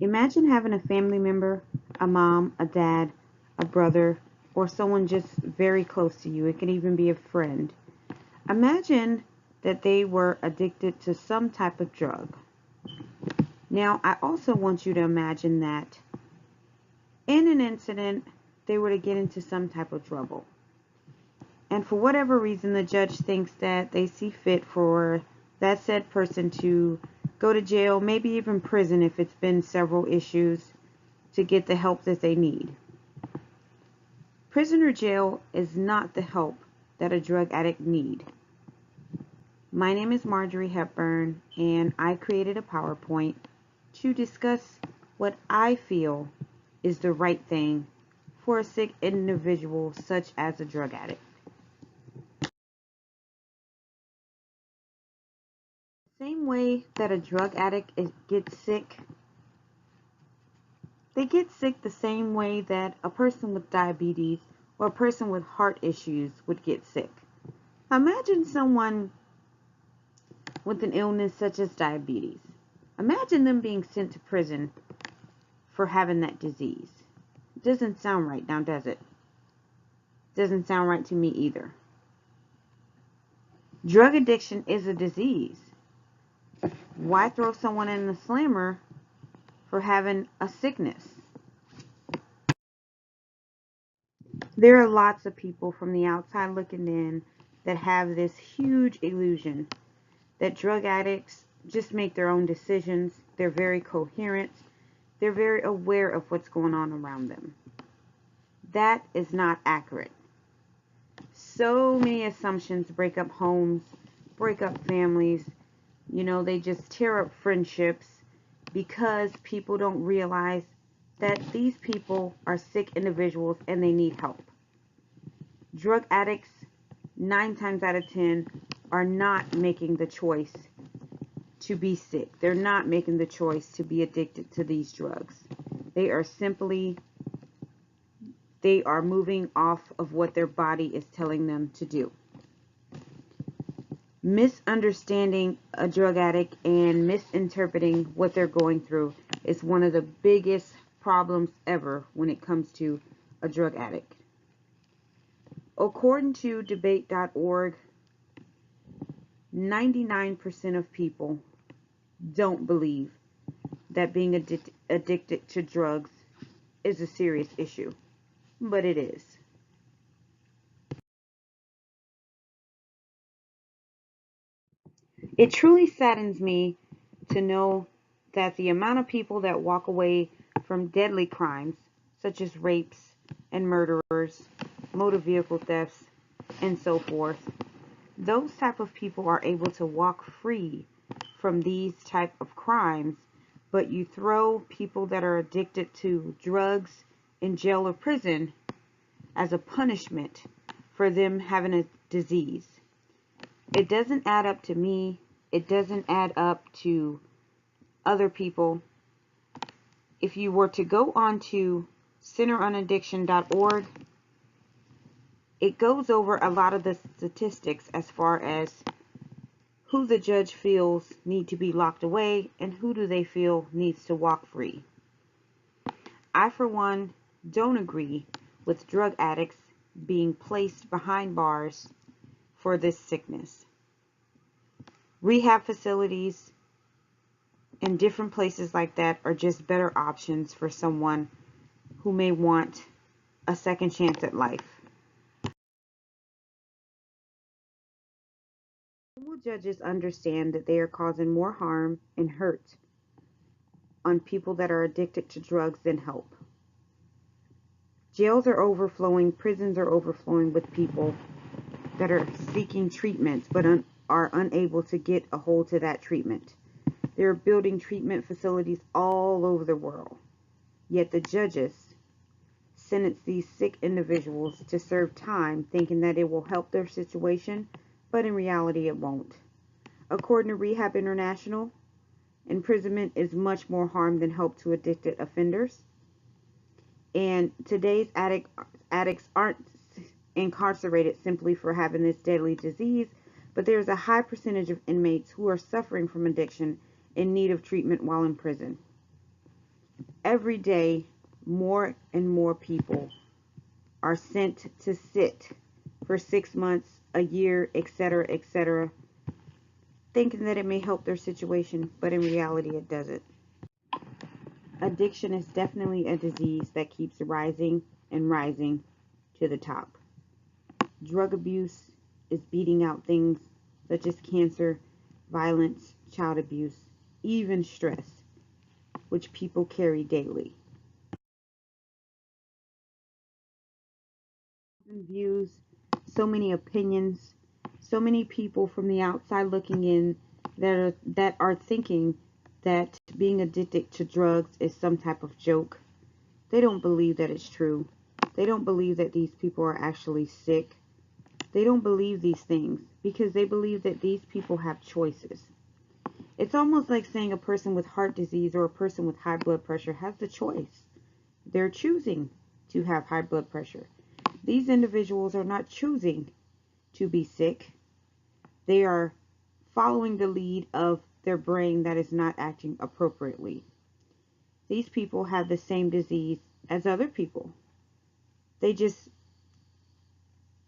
Imagine having a family member, a mom, a dad, a brother, or someone just very close to you. It can even be a friend. Imagine that they were addicted to some type of drug. Now, I also want you to imagine that in an incident, they were to get into some type of trouble. And for whatever reason, the judge thinks that they see fit for that said person to go to jail, maybe even prison if it's been several issues, to get the help that they need. Prison or jail is not the help that a drug addict need. My name is Marjorie Hepburn, and I created a PowerPoint to discuss what I feel is the right thing for a sick individual such as a drug addict. Same way that a drug addict gets sick, they get sick the same way that a person with diabetes or a person with heart issues would get sick. Imagine someone with an illness such as diabetes. Imagine them being sent to prison for having that disease. It doesn't sound right now, does it? Doesn't sound right to me either. Drug addiction is a disease. Why throw someone in the slammer for having a sickness? There are lots of people from the outside looking in that have this huge illusion that drug addicts just make their own decisions. They're very coherent. They're very aware of what's going on around them. That is not accurate. So many assumptions break up homes, break up families. They just tear up friendships because people don't realize that these people are sick individuals and they need help. Drug addicts, 9 times out of 10, are not making the choice to be sick. They're not making the choice to be addicted to these drugs. They are moving off of what their body is telling them to do. Misunderstanding a drug addict and misinterpreting what they're going through is one of the biggest problems ever when it comes to a drug addict. According to debate.org, 99% of people don't believe that being addicted to drugs is a serious issue, but it is. It truly saddens me to know that the amount of people that walk away from deadly crimes, such as rapes and murderers, motor vehicle thefts, and so forth, those type of people are able to walk free from these type of crimes, but you throw people that are addicted to drugs in jail or prison as a punishment for them having a disease. It doesn't add up to me. It doesn't add up to other people. If you were to go on to centeronaddiction.org, it goes over a lot of the statistics as far as who the judge feels need to be locked away and who do they feel needs to walk free. I, for one, don't agree with drug addicts being placed behind bars for this sickness. Rehab facilities and different places like that are just better options for someone who may want a second chance at life. Normal judges understand that they are causing more harm and hurt on people that are addicted to drugs than help. Jails are overflowing, prisons are overflowing with people that are seeking treatments but are unable to get a hold to that treatment. They're building treatment facilities all over the world. Yet the judges sentence these sick individuals to serve time thinking that it will help their situation, but in reality it won't. According to Rehab International, imprisonment is much more harm than help to addicted offenders. And today's addicts aren't incarcerated simply for having this deadly disease, but there's a high percentage of inmates who are suffering from addiction in need of treatment while in prison. Every day, more and more people are sent to sit for 6 months, a year, etc., thinking that it may help their situation, but in reality, it doesn't. Addiction is definitely a disease that keeps rising and rising to the top. Drug abuse is beating out things such as cancer, violence, child abuse, even stress, which people carry daily. Views, so many opinions, so many people from the outside looking in that are thinking that being addicted to drugs is some type of joke. They don't believe that it's true. They don't believe that these people are actually sick. They don't believe these things because they believe that these people have choices. It's almost like saying a person with heart disease or a person with high blood pressure has the choice. They're choosing to have high blood pressure. These individuals are not choosing to be sick. They are following the lead of their brain that is not acting appropriately. These people have the same disease as other people. They just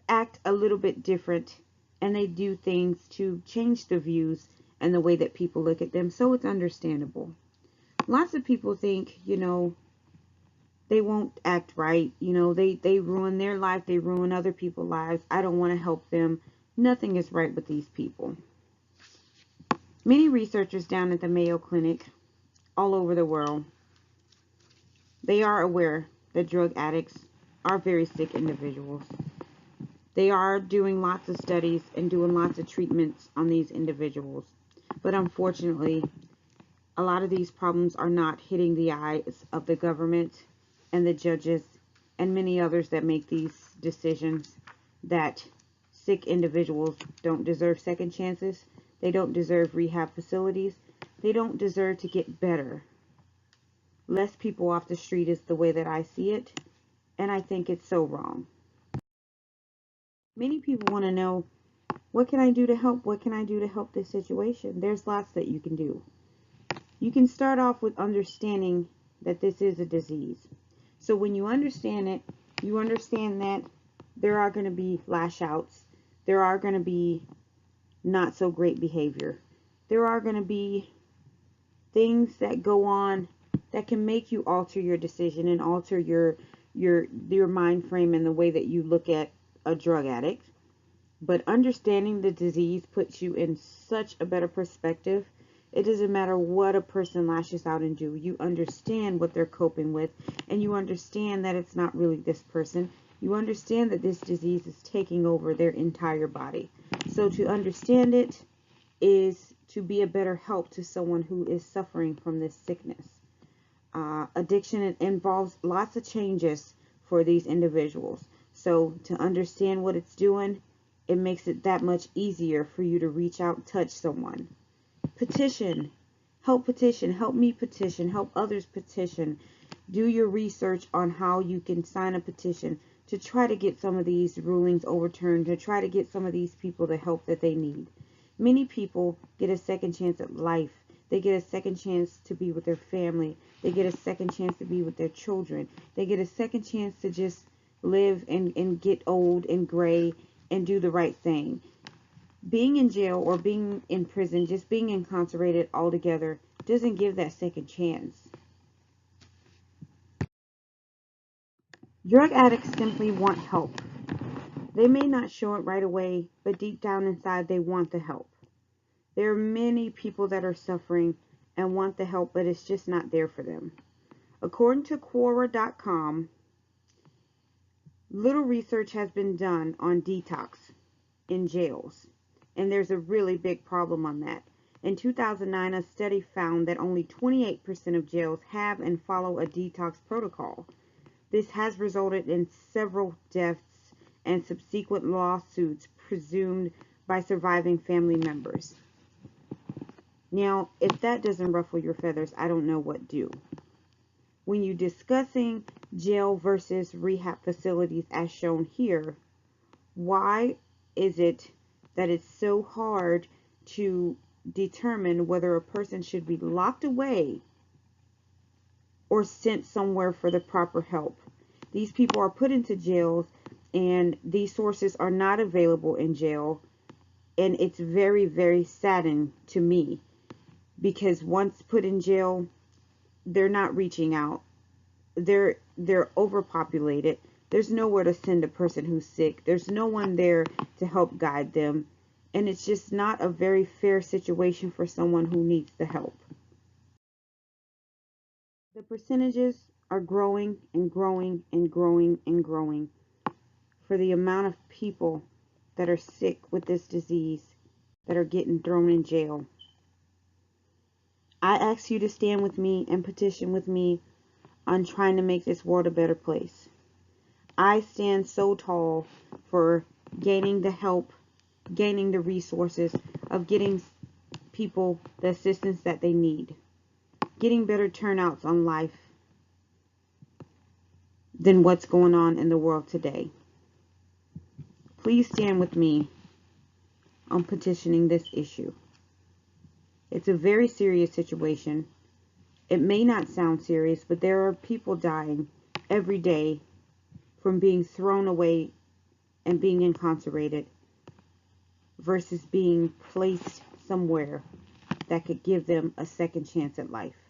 act a little bit different and they do things to change the views and the way that people look at them, so it's understandable. Lots of people think, they won't act right. They ruin their life, they ruin other people's lives. I don't want to help them. Nothing is right with these people. Many researchers down at the Mayo Clinic all over the world, they are aware that drug addicts are very sick individuals. They are doing lots of studies and doing lots of treatments on these individuals. But unfortunately, a lot of these problems are not hitting the eyes of the government and the judges and many others that make these decisions, that sick individuals don't deserve second chances. They don't deserve rehab facilities. They don't deserve to get better. Less people off the street is the way that I see it, and I think it's so wrong. Many people want to know, what can I do to help? What can I do to help this situation? There's lots that you can do. You can start off with understanding that this is a disease. So when you understand it, you understand that there are going to be lash outs. There are going to be not so great behavior. There are going to be things that go on that can make you alter your decision and alter your mind frame and the way that you look at a drug addict. But understanding the disease puts you in such a better perspective. It doesn't matter what a person lashes out and do. You understand what they're coping with, and you understand that it's not really this person. You understand that this disease is taking over their entire body. So to understand it is to be a better help to someone who is suffering from this sickness. Addiction involves lots of changes for these individuals. So to understand what it's doing, it makes it that much easier for you to reach out and touch someone. Petition. Help me petition, help others petition. Do your research on how you can sign a petition to try to get some of these rulings overturned, to try to get some of these people the help that they need. Many people get a second chance at life. They get a second chance to be with their family. They get a second chance to be with their children. They get a second chance to just live and get old and gray and do the right thing. Being in jail or being in prison, just being incarcerated altogether, doesn't give that second chance. Drug addicts simply want help. They may not show it right away, but deep down inside they want the help. There are many people that are suffering and want the help, but it's just not there for them. According to Quora.com, little research has been done on detox in jails, and there's a really big problem on that. In 2009, a study found that only 28% of jails have and follow a detox protocol. This has resulted in several deaths and subsequent lawsuits presumed by surviving family members. Now, if that doesn't ruffle your feathers, I don't know what do. When you're discussing jail versus rehab facilities as shown here, why is it that it's so hard to determine whether a person should be locked away or sent somewhere for the proper help. These people are put into jails, and these sources are not available in jail. And it's very, very saddening to me, because once put in jail, they're not reaching out. They're overpopulated. There's nowhere to send a person who's sick. There's no one there to help guide them. And it's just not a very fair situation for someone who needs the help. The percentages are growing and growing and growing and growing for the amount of people that are sick with this disease that are getting thrown in jail. I ask you to stand with me and petition with me on trying to make this world a better place. I stand so tall for gaining the help, gaining the resources of getting people the assistance that they need, getting better turnouts on life than what's going on in the world today. Please stand with me on petitioning this issue. It's a very serious situation. It may not sound serious, but there are people dying every day from being thrown away and being incarcerated versus being placed somewhere that could give them a second chance at life.